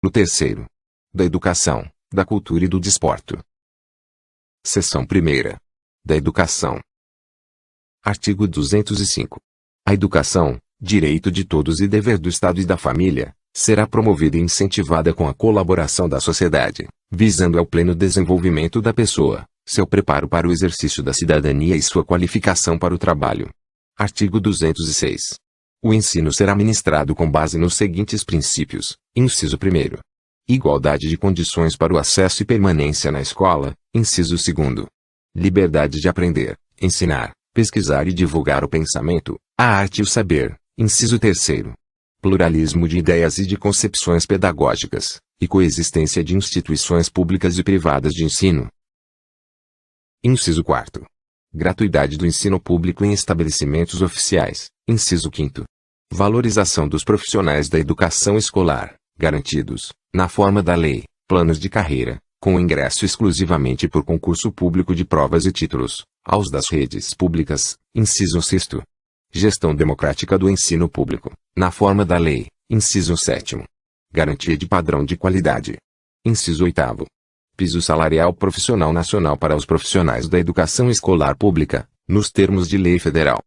No terceiro. Da educação, da cultura e do desporto. Seção 1ª. Da educação. Artigo 205. A educação, direito de todos e dever do Estado e da família, será promovida e incentivada com a colaboração da sociedade, visando ao pleno desenvolvimento da pessoa, seu preparo para o exercício da cidadania e sua qualificação para o trabalho. Artigo 206. O ensino será ministrado com base nos seguintes princípios: inciso 1º. Igualdade de condições para o acesso e permanência na escola, inciso 2º. Liberdade de aprender, ensinar, pesquisar e divulgar o pensamento, a arte e o saber, inciso 3º. Pluralismo de ideias e de concepções pedagógicas, e coexistência de instituições públicas e privadas de ensino. Inciso 4º. Gratuidade do ensino público em estabelecimentos oficiais, inciso 5º. Valorização dos profissionais da educação escolar, garantidos, na forma da lei, planos de carreira, com ingresso exclusivamente por concurso público de provas e títulos, aos das redes públicas, inciso 6º. Gestão democrática do ensino público, na forma da lei, inciso 7º. Garantia de padrão de qualidade. Inciso 8º. Piso salarial profissional nacional para os profissionais da educação escolar pública, nos termos de lei federal.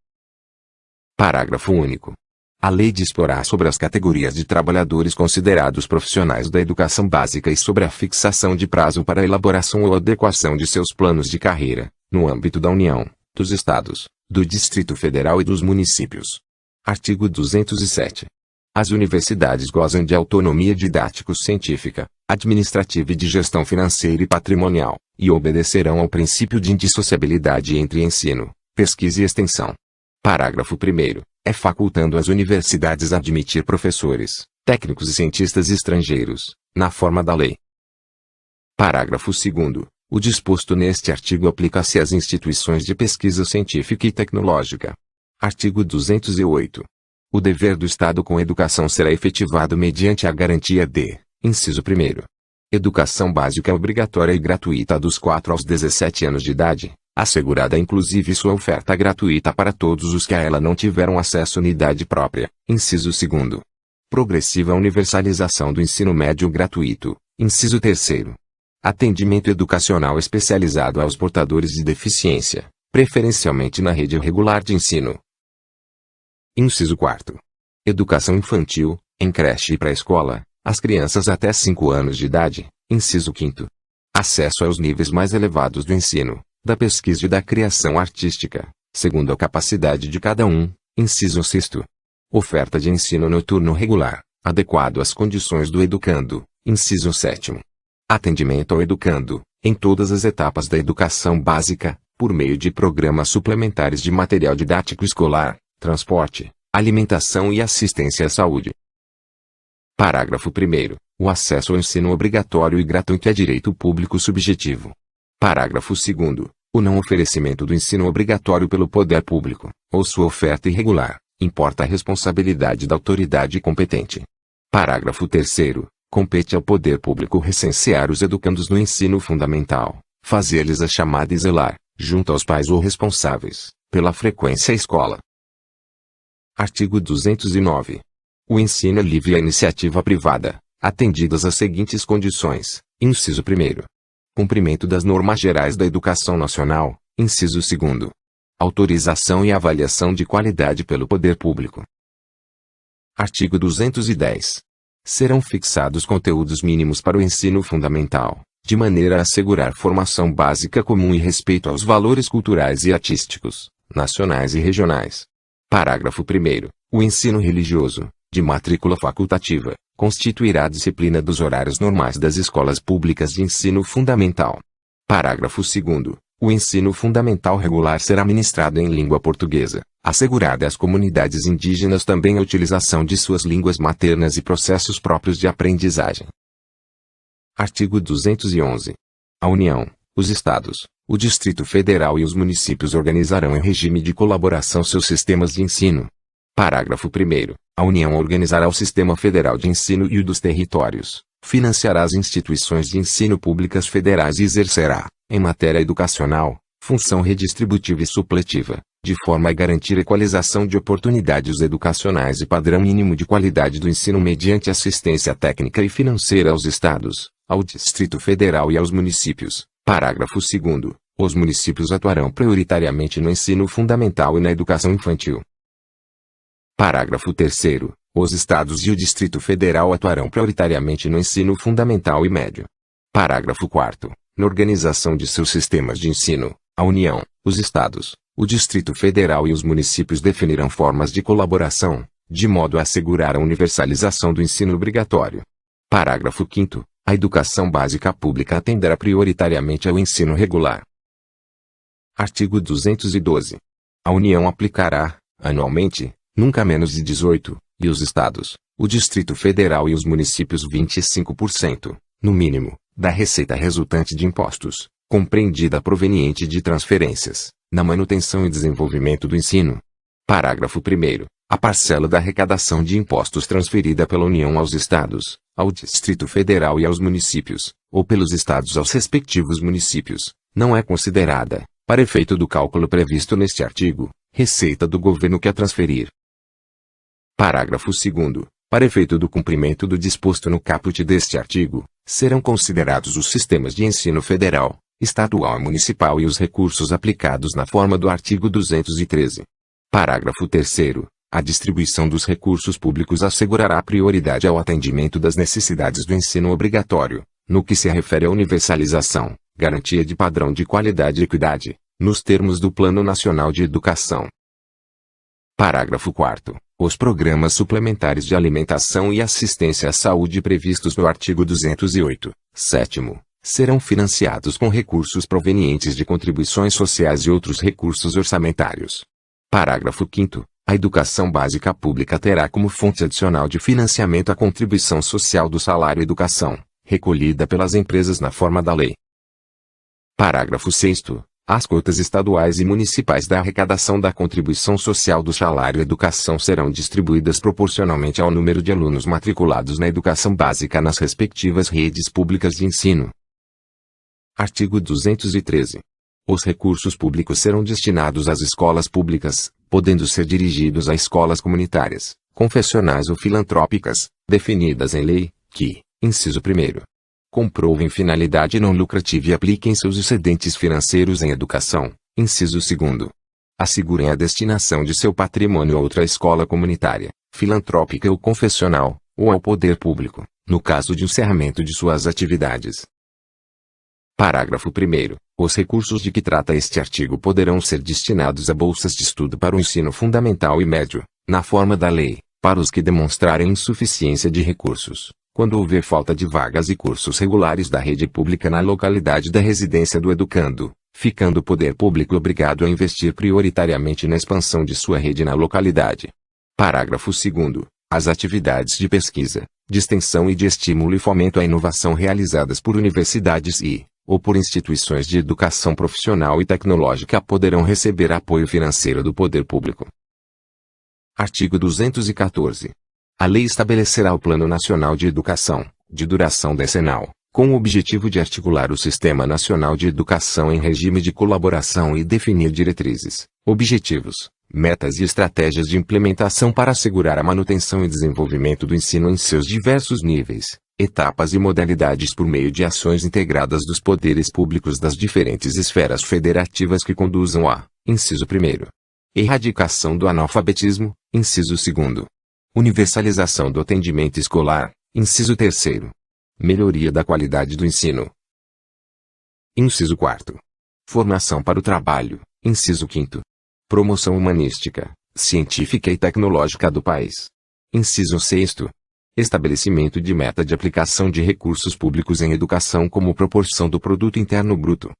Parágrafo único. A lei disporá sobre as categorias de trabalhadores considerados profissionais da educação básica e sobre a fixação de prazo para a elaboração ou adequação de seus planos de carreira, no âmbito da União, dos Estados, do Distrito Federal e dos municípios. Artigo 207. As universidades gozam de autonomia didático-científica, administrativa e de gestão financeira e patrimonial, e obedecerão ao princípio de indissociabilidade entre ensino, pesquisa e extensão. Parágrafo 1º. É facultando às universidades admitir professores, técnicos e cientistas estrangeiros, na forma da lei. Parágrafo 2º. O disposto neste artigo aplica-se às instituições de pesquisa científica e tecnológica. Artigo 208. O dever do Estado com educação será efetivado mediante a garantia de, inciso 1º. Educação básica obrigatória e gratuita dos 4 aos 17 anos de idade, assegurada inclusive sua oferta gratuita para todos os que a ela não tiveram acesso unidade própria, inciso 2º. Progressiva universalização do ensino médio gratuito, inciso 3º. Atendimento educacional especializado aos portadores de deficiência, preferencialmente na rede regular de ensino. Inciso 4º. Educação infantil, em creche e pré-escola, às crianças até 5 anos de idade, inciso 5º. Acesso aos níveis mais elevados do ensino, da pesquisa e da criação artística, segundo a capacidade de cada um, inciso 6º. Oferta de ensino noturno regular, adequado às condições do educando, inciso 7º. Atendimento ao educando, em todas as etapas da educação básica, por meio de programas suplementares de material didático escolar, transporte, alimentação e assistência à saúde. Parágrafo 1º. O acesso ao ensino obrigatório e gratuito é direito público subjetivo. Parágrafo 2º. O não oferecimento do ensino obrigatório pelo poder público, ou sua oferta irregular, importa a responsabilidade da autoridade competente. Parágrafo 3º. Compete ao poder público recensear os educandos no ensino fundamental, fazer-lhes a chamada e zelar, junto aos pais ou responsáveis, pela frequência à escola. Artigo 209. O ensino é livre à iniciativa privada, atendidas as seguintes condições: inciso 1º. Cumprimento das normas gerais da educação nacional, inciso 2º. Autorização e avaliação de qualidade pelo poder público. Artigo 210. Serão fixados conteúdos mínimos para o ensino fundamental, de maneira a assegurar formação básica comum e respeito aos valores culturais e artísticos, nacionais e regionais. Parágrafo 1º. O ensino religioso, de matrícula facultativa, constituirá a disciplina dos horários normais das escolas públicas de ensino fundamental. Parágrafo 2º. O ensino fundamental regular será ministrado em língua portuguesa, assegurada às comunidades indígenas também a utilização de suas línguas maternas e processos próprios de aprendizagem. Artigo 211. A União, os Estados, o Distrito Federal e os municípios organizarão em regime de colaboração seus sistemas de ensino. Parágrafo 1º. A União organizará o Sistema Federal de Ensino e o dos territórios, financiará as instituições de ensino públicas federais e exercerá, em matéria educacional, função redistributiva e supletiva, de forma a garantir equalização de oportunidades educacionais e padrão mínimo de qualidade do ensino mediante assistência técnica e financeira aos estados, ao Distrito Federal e aos municípios. Parágrafo 2º. Os municípios atuarão prioritariamente no ensino fundamental e na educação infantil. Parágrafo 3º. Os estados e o Distrito Federal atuarão prioritariamente no ensino fundamental e médio. Parágrafo 4º. Na organização de seus sistemas de ensino, a União, os estados, o Distrito Federal e os municípios definirão formas de colaboração, de modo a assegurar a universalização do ensino obrigatório. Parágrafo 5º. A educação básica pública atenderá prioritariamente ao ensino regular. Artigo 212. A União aplicará, anualmente, nunca menos de 18, e os estados, o Distrito Federal e os municípios 25%, no mínimo, da receita resultante de impostos, compreendida proveniente de transferências, na manutenção e desenvolvimento do ensino. Parágrafo 1º. A parcela da arrecadação de impostos transferida pela União aos estados, ao Distrito Federal e aos municípios, ou pelos estados aos respectivos municípios, não é considerada, para efeito do cálculo previsto neste artigo, receita do governo que a transferir. Parágrafo 2º. Para efeito do cumprimento do disposto no caput deste artigo, serão considerados os sistemas de ensino federal, estadual e municipal e os recursos aplicados na forma do artigo 213. Parágrafo 3º. A distribuição dos recursos públicos assegurará prioridade ao atendimento das necessidades do ensino obrigatório, no que se refere à universalização, garantia de padrão de qualidade e equidade, nos termos do Plano Nacional de Educação. Parágrafo 4º. Os programas suplementares de alimentação e assistência à saúde previstos no artigo 208, 7º, serão financiados com recursos provenientes de contribuições sociais e outros recursos orçamentários. Parágrafo 5º. A educação básica pública terá como fonte adicional de financiamento a contribuição social do salário educação, recolhida pelas empresas na forma da lei. Parágrafo 6º. As cotas estaduais e municipais da arrecadação da contribuição social do salário educação serão distribuídas proporcionalmente ao número de alunos matriculados na educação básica nas respectivas redes públicas de ensino. Artigo 213. Os recursos públicos serão destinados às escolas públicas, podendo ser dirigidos a escolas comunitárias, confessionais ou filantrópicas, definidas em lei, que, inciso 1º, comprovem finalidade não lucrativa e apliquem seus excedentes financeiros em educação, inciso 2º. Assegurem a destinação de seu patrimônio a outra escola comunitária, filantrópica ou confessional, ou ao poder público, no caso de encerramento de suas atividades. Parágrafo 1º. Os recursos de que trata este artigo poderão ser destinados a bolsas de estudo para o ensino fundamental e médio, na forma da lei, para os que demonstrarem insuficiência de recursos, quando houver falta de vagas e cursos regulares da rede pública na localidade da residência do educando, ficando o poder público obrigado a investir prioritariamente na expansão de sua rede na localidade. Parágrafo 2º. As atividades de pesquisa, de extensão e de estímulo e fomento à inovação realizadas por universidades ou por instituições de educação profissional e tecnológica poderão receber apoio financeiro do poder público. Artigo 214. A lei estabelecerá o Plano Nacional de Educação, de duração decenal, com o objetivo de articular o Sistema Nacional de Educação em regime de colaboração e definir diretrizes, objetivos, metas e estratégias de implementação para assegurar a manutenção e desenvolvimento do ensino em seus diversos níveis, etapas e modalidades por meio de ações integradas dos poderes públicos das diferentes esferas federativas que conduzam à, inciso 1º, erradicação do analfabetismo, inciso 2º, universalização do atendimento escolar, inciso 3º, melhoria da qualidade do ensino, inciso 4º, formação para o trabalho, inciso 5º, promoção humanística, científica e tecnológica do país, inciso 6º, estabelecimento de meta de aplicação de recursos públicos em educação como proporção do produto interno bruto,